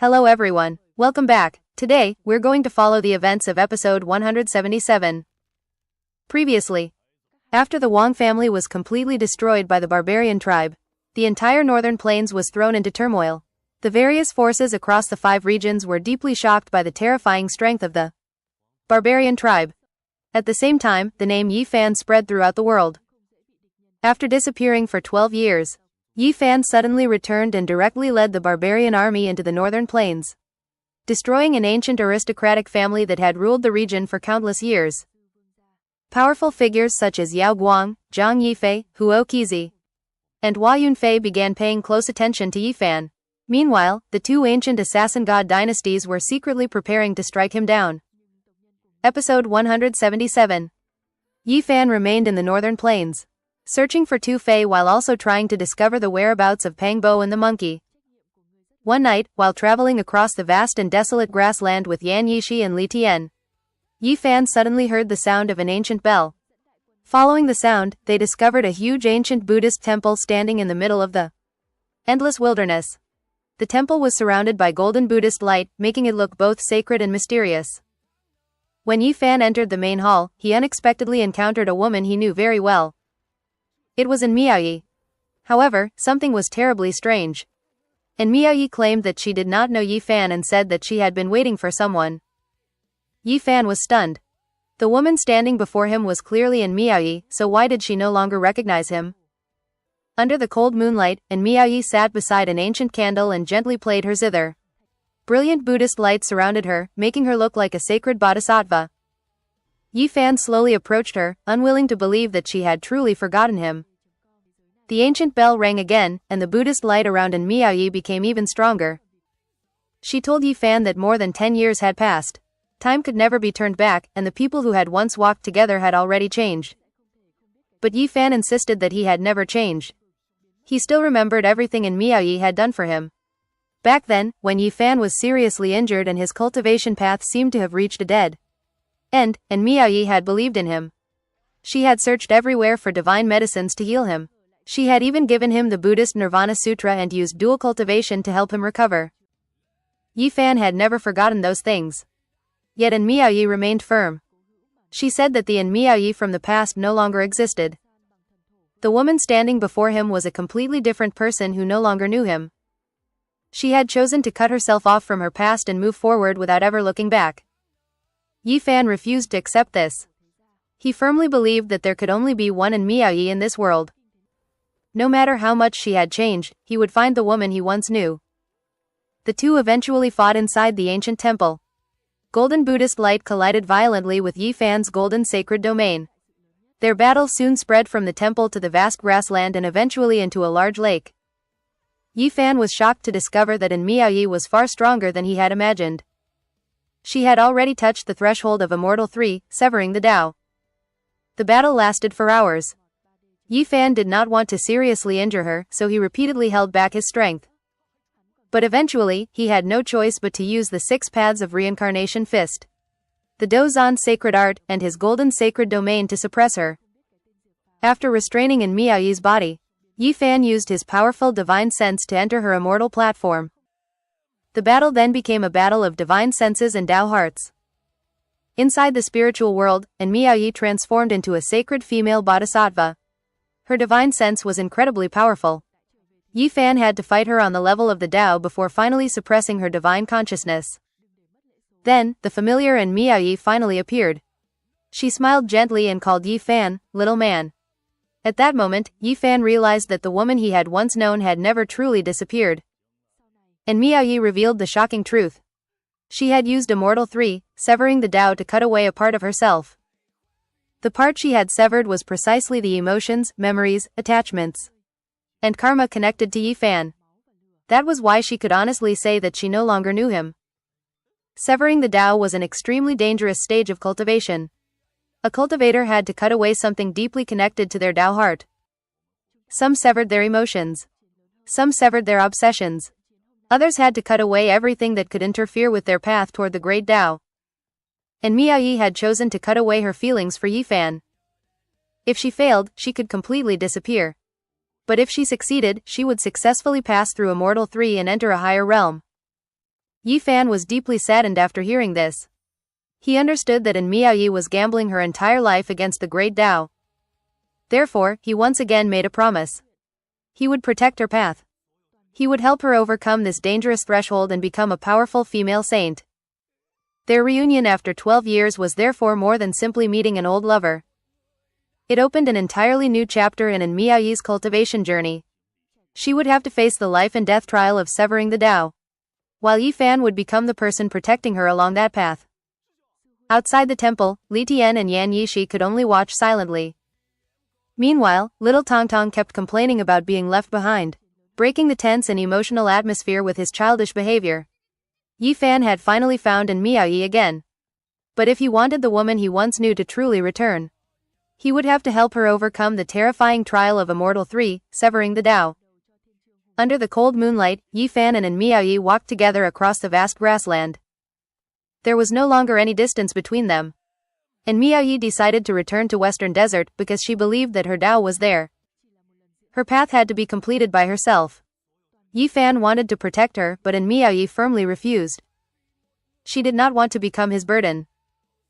Hello everyone, welcome back. Today, we're going to follow the events of episode 177. Previously, after the Wang family was completely destroyed by the barbarian tribe, the entire northern plains was thrown into turmoil. The various forces across the 5 regions were deeply shocked by the terrifying strength of the barbarian tribe. At the same time, the name Yi Fan spread throughout the world. After disappearing for 12 years, Yi Fan suddenly returned and directly led the barbarian army into the northern plains, destroying an ancient aristocratic family that had ruled the region for countless years. Powerful figures such as Yao Guang, Zhang Yifei, Huo Qizi, and Hua Yunfei began paying close attention to Yi Fan. Meanwhile, the 2 ancient assassin god dynasties were secretly preparing to strike him down. Episode 177. Yi Fan remained in the northern plains, searching for Tu Fei while also trying to discover the whereabouts of Pang Bo and the monkey. One night, while traveling across the vast and desolate grassland with Yan Yishi and Li Tian, Yi Fan suddenly heard the sound of an ancient bell. Following the sound, they discovered a huge ancient Buddhist temple standing in the middle of the endless wilderness. The temple was surrounded by golden Buddhist light, making it look both sacred and mysterious. When Yi Fan entered the main hall, he unexpectedly encountered a woman he knew very well. It was An Miaoyi. However, something was terribly strange. An Miaoyi claimed that she did not know Yi Fan and said that she had been waiting for someone. Yi Fan was stunned. The woman standing before him was clearly An Miaoyi, so why did she no longer recognize him? Under the cold moonlight, An Miaoyi sat beside an ancient candle and gently played her zither. Brilliant Buddhist light surrounded her, making her look like a sacred bodhisattva. Yi Fan slowly approached her, unwilling to believe that she had truly forgotten him. The ancient bell rang again, and the Buddhist light around An Miaoyi became even stronger. She told Yi Fan that more than 10 years had passed. Time could never be turned back, and the people who had once walked together had already changed. But Yi Fan insisted that he had never changed. He still remembered everything An Miaoyi had done for him. Back then, when Yi Fan was seriously injured and his cultivation path seemed to have reached a dead end, and Miaoyi had believed in him. She had searched everywhere for divine medicines to heal him. She had even given him the Buddhist Nirvana Sutra and used dual cultivation to help him recover. Yi Fan had never forgotten those things. Yet An Miaoyi remained firm. She said that the An Miaoyi from the past no longer existed. The woman standing before him was a completely different person who no longer knew him. She had chosen to cut herself off from her past and move forward without ever looking back. Yi Fan refused to accept this. He firmly believed that there could only be one An Miaoyi in this world. No matter how much she had changed, he would find the woman he once knew. The 2 eventually fought inside the ancient temple. Golden Buddhist light collided violently with Yi Fan's golden sacred domain. Their battle soon spread from the temple to the vast grassland and eventually into a large lake. Yi Fan was shocked to discover that An Miaoyi was far stronger than he had imagined. She had already touched the threshold of Immortal 3, severing the Tao. The battle lasted for hours. Yi Fan did not want to seriously injure her, so he repeatedly held back his strength. But eventually, he had no choice but to use the 6 paths of reincarnation fist, the Dozan sacred art, and his golden sacred domain to suppress her. After restraining An Miaoyi's body, Yi Fan used his powerful divine sense to enter her immortal platform. The battle then became a battle of divine senses and Tao hearts. Inside the spiritual world, An Miaoyi transformed into a sacred female bodhisattva. Her divine sense was incredibly powerful. Yi Fan had to fight her on the level of the Tao before finally suppressing her divine consciousness. Then, the familiar An Miaoyi finally appeared. She smiled gently and called Yi Fan, little man. At that moment, Yi Fan realized that the woman he had once known had never truly disappeared. An Miaoyi revealed the shocking truth. She had used Immortal 3, severing the Tao to cut away a part of herself. The part she had severed was precisely the emotions, memories, attachments, and karma connected to Yi Fan. That was why she could honestly say that she no longer knew him. Severing the Tao was an extremely dangerous stage of cultivation. A cultivator had to cut away something deeply connected to their Tao heart. Some severed their emotions. Some severed their obsessions. Others had to cut away everything that could interfere with their path toward the great Tao. And Miaoyi had chosen to cut away her feelings for Yi Fan. If she failed, she could completely disappear. But if she succeeded, she would successfully pass through Immortal 3 and enter a higher realm. Yi Fan was deeply saddened after hearing this. He understood that Miaoyi was gambling her entire life against the great Tao. Therefore, he once again made a promise. He would protect her path. He would help her overcome this dangerous threshold and become a powerful female saint. Their reunion after 12 years was therefore more than simply meeting an old lover. It opened an entirely new chapter in Miaoyi's cultivation journey. She would have to face the life and death trial of severing the Tao, while Yi Fan would become the person protecting her along that path. Outside the temple, Li Tian and Yan Yishi could only watch silently. Meanwhile, little Tongtong kept complaining about being left behind, breaking the tense and emotional atmosphere with his childish behavior. Yi Fan had finally found Miaoyi again. But if he wanted the woman he once knew to truly return, he would have to help her overcome the terrifying trial of Immortal 3, severing the Tao. Under the cold moonlight, Yi Fan and Miaoyi walked together across the vast grassland. There was no longer any distance between them. And Miaoyi decided to return to Western Desert because she believed that her Tao was there. Her path had to be completed by herself. Yi Fan wanted to protect her, but Miaoyi firmly refused. She did not want to become his burden.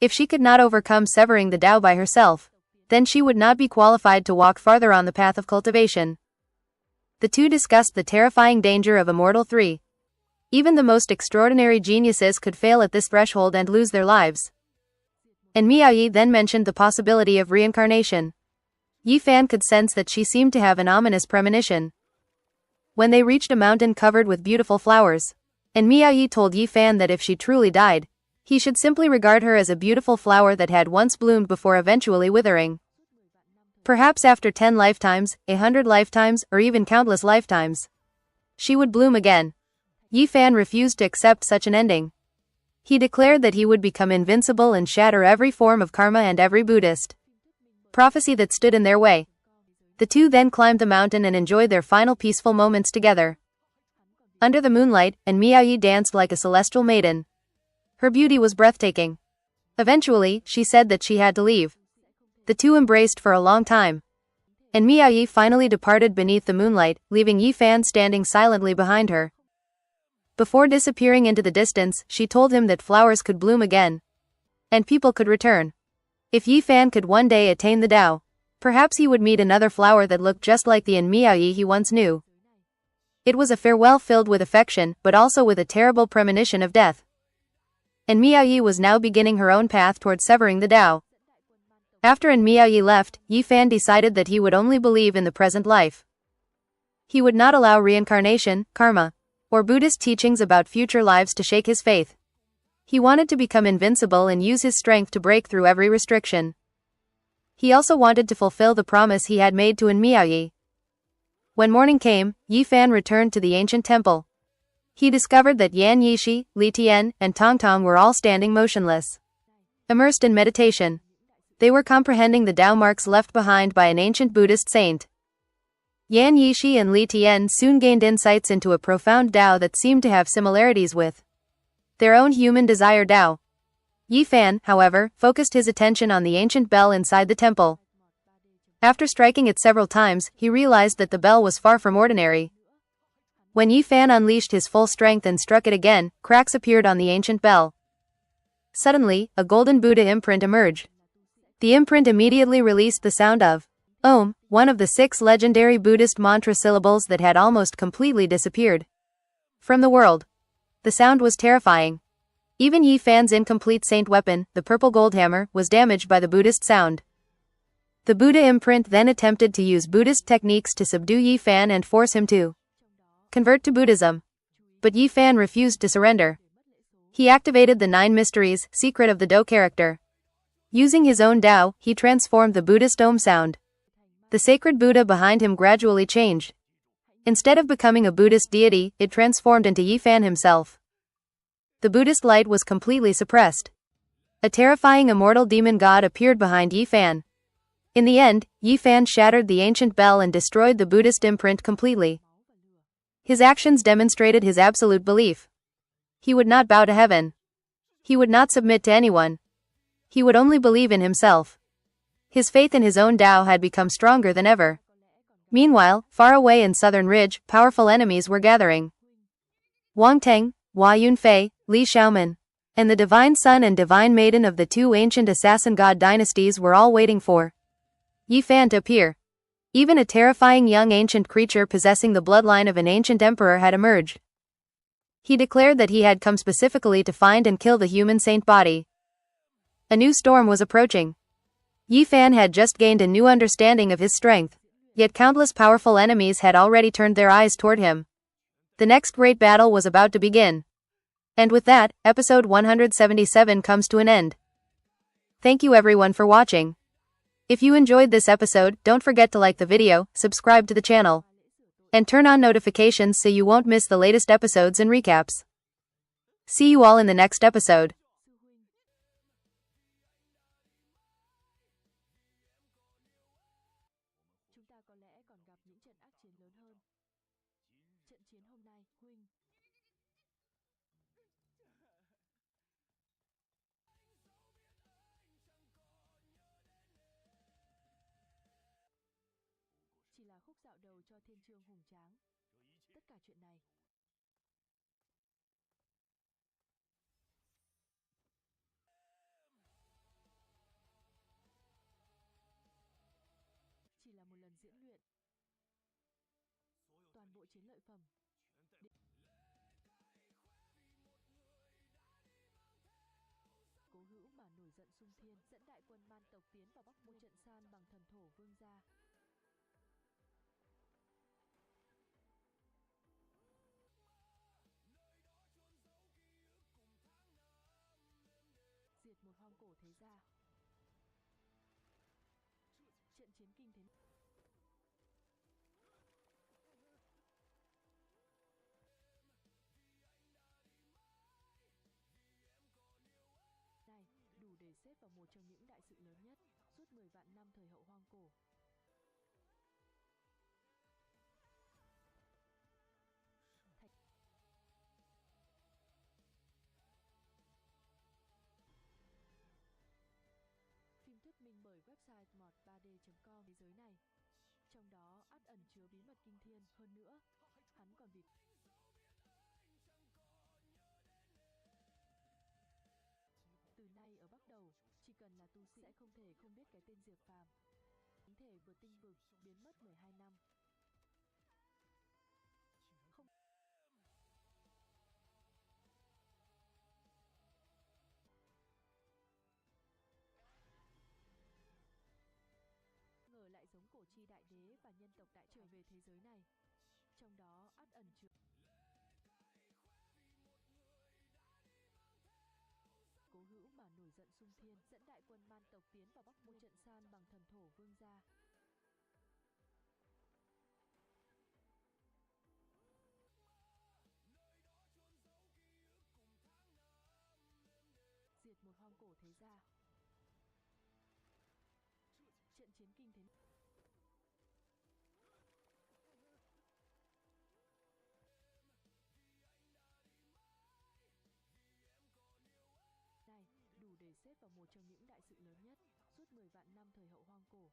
If she could not overcome severing the Tao by herself, then she would not be qualified to walk farther on the path of cultivation. The two discussed the terrifying danger of Immortal 3. Even the most extraordinary geniuses could fail at this threshold and lose their lives. And Miaoyi then mentioned the possibility of reincarnation. Yi Fan could sense that she seemed to have an ominous premonition. When they reached a mountain covered with beautiful flowers, and Miaoyi told Yi Fan that if she truly died, he should simply regard her as a beautiful flower that had once bloomed before eventually withering. Perhaps after 10 lifetimes, 100 lifetimes, or even countless lifetimes, she would bloom again. Yi Fan refused to accept such an ending. He declared that he would become invincible and shatter every form of karma and every Buddhist prophecy that stood in their way. The two then climbed the mountain and enjoyed their final peaceful moments together. Under the moonlight, Miaoyi danced like a celestial maiden. Her beauty was breathtaking. Eventually, she said that she had to leave. The two embraced for a long time. And Miaoyi finally departed beneath the moonlight, leaving Yi Fan standing silently behind her. Before disappearing into the distance, she told him that flowers could bloom again. And people could return. If Yi Fan could one day attain the Tao, perhaps he would meet another flower that looked just like the Miaoyi he once knew. It was a farewell filled with affection, but also with a terrible premonition of death. And Miaoyi was now beginning her own path toward severing the Tao. After Miaoyi left, Yi Fan decided that he would only believe in the present life. He would not allow reincarnation, karma, or Buddhist teachings about future lives to shake his faith. He wanted to become invincible and use his strength to break through every restriction. He also wanted to fulfill the promise he had made to Miaoyi. When morning came, Yi Fan returned to the ancient temple. He discovered that Yan Yishi, Li Tian, and Tongtong were all standing motionless, immersed in meditation. They were comprehending the Tao marks left behind by an ancient Buddhist saint. Yan Yishi and Li Tian soon gained insights into a profound Tao that seemed to have similarities with their own human desire Tao. Yi Fan, however, focused his attention on the ancient bell inside the temple. After striking it several times, he realized that the bell was far from ordinary. When Yi Fan unleashed his full strength and struck it again, cracks appeared on the ancient bell. Suddenly, a golden Buddha imprint emerged. The imprint immediately released the sound of Om, one of the 6 legendary Buddhist mantra syllables that had almost completely disappeared from the world. The sound was terrifying. Even Yi Fan's incomplete saint weapon, the purple gold hammer, was damaged by the Buddhist sound. The Buddha imprint then attempted to use Buddhist techniques to subdue Yi Fan and force him to convert to Buddhism. But Yi Fan refused to surrender. He activated the 9 mysteries, secret of the Do character. Using his own Tao, he transformed the Buddhist Om sound. The sacred Buddha behind him gradually changed. Instead of becoming a Buddhist deity, it transformed into Yi Fan himself. The Buddhist light was completely suppressed. A terrifying immortal demon god appeared behind Yi Fan. In the end, Yi Fan shattered the ancient bell and destroyed the Buddhist imprint completely. His actions demonstrated his absolute belief. He would not bow to heaven. He would not submit to anyone. He would only believe in himself. His faith in his own Tao had become stronger than ever. Meanwhile, far away in Southern Ridge, powerful enemies were gathering. Wang Teng, Hua Yunfei, Li Xiaoman, and the divine son and divine maiden of the two ancient assassin god dynasties were all waiting for Yi Fan to appear. Even a terrifying young ancient creature possessing the bloodline of an ancient emperor had emerged. He declared that he had come specifically to find and kill the human saint body. A new storm was approaching. Yi Fan had just gained a new understanding of his strength, yet countless powerful enemies had already turned their eyes toward him. The next great battle was about to begin. And with that, episode 177 comes to an end. Thank you everyone for watching. If you enjoyed this episode, don't forget to like the video, subscribe to the channel, and turn on notifications so you won't miss the latest episodes and recaps. See you all in the next episode. Chúng ta có lẽ còn gặp những trận ác chiến lớn hơn. Trận chiến hôm nay, huynh. Chỉ là khúc dạo đầu cho thiên chương hùng tráng. Tất cả chuyện này chỉ là một lần diễn luyện. Toàn bộ chiến lợi phẩm cố hữu mà nổi giận xung thiên, dẫn đại quân man tộc tiến vào Bắc Môn, trận san bằng thần thổ vương gia. Diệt một hoang cổ thế gia. Trận chiến kinh thế này đủ để xếp vào một trong những đại sự lớn nhất suốt 10 vạn năm thời hậu hoang cổ. Phim thuyết minh bởi website mod3d.com. Thế giới này, trong đó ắt ẩn chứa bí mật kinh thiên. Hơn nữa, hắn còn bị từ nay ở bắt đầu, chỉ cần là tu sĩ sẽ không thể không biết cái tên Diệp Phàm. Có thể vượt tinh vực, biến mất 12 năm. Không ngờ lại giống cổ chi đại đế và nhân tộc đại trở về thế giới này. Trong đó ắt ẩn chứa cố hữu mà nổi giận xung thiên, dẫn đại quân man tộc tiến vào Bắc Môn, trận san bằng thần thổ vương gia. Diệt một hoang cổ thế gia. Trận chiến kinh thế này đủ để xếp vào một trong những đại sự lớn nhất suốt 10 vạn năm thời hậu hoang cổ.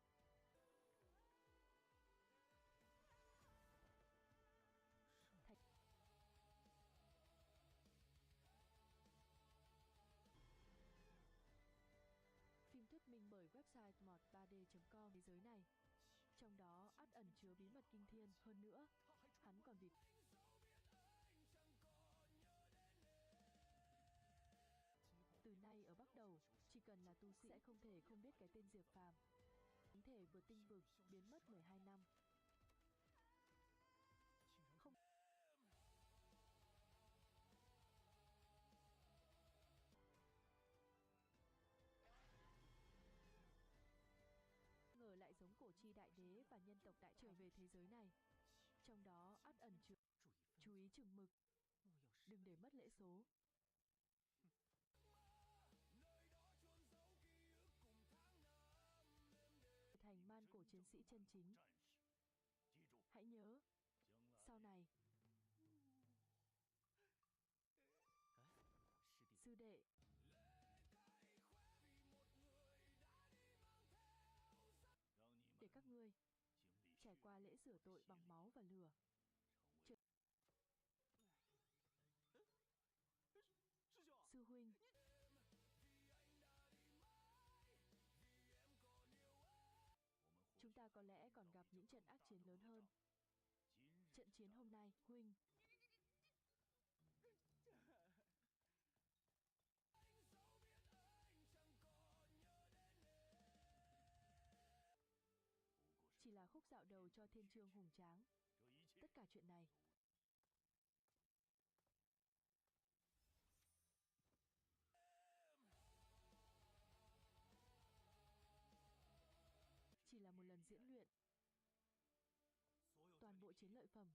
Phim thuyết minh bởi website mod3d.com. Thế giới này, trong đó ắt ẩn chứa bí mật kinh thiên. Hơn nữa, hắn còn bị từ nay ở bắt đầu, chỉ cần là tu sĩ sẽ không thể không biết cái tên Diệp Phàm. Có thể vượt tinh vực, biến mất 12 năm. Không ngờ lại giống cổ chi đại đế và nhân tộc đại trở về thế giới này. Trong đó ắt ẩn chứa chú ý chừng mực, đừng để mất lễ số. Thành man cổ chiến sĩ chân chính. Hãy nhớ, sau này sư đệ để các ngươi trải qua lễ rửa tội bằng máu và lửa. Sư huynh, chúng ta có lẽ còn gặp những trận ác chiến lớn hơn. Trận chiến hôm nay, huynh. Chỉ là khúc dạo đầu cho thiên chương hùng tráng. Tất cả chuyện này chỉ là một lần diễn luyện. Toàn bộ chiến lợi phẩm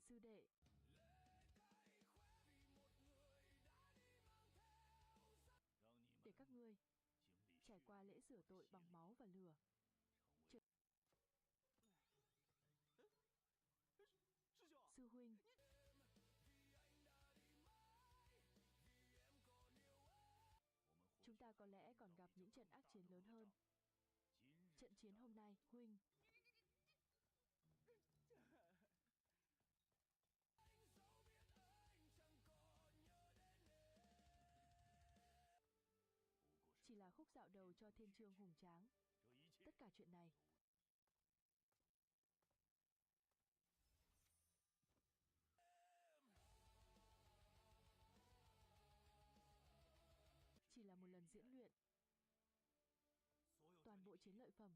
sư đệ, để các ngươi trải qua lễ rửa tội bằng máu và lửa. Sư huynh, chúng ta có lẽ còn gặp những trận ác chiến lớn hơn. Trận chiến hôm nay, huynh. Chỉ là khúc dạo đầu cho thiên chương hùng tráng. Tất cả chuyện này chỉ là một lần diễn luyện. Toàn bộ chiến lợi phẩm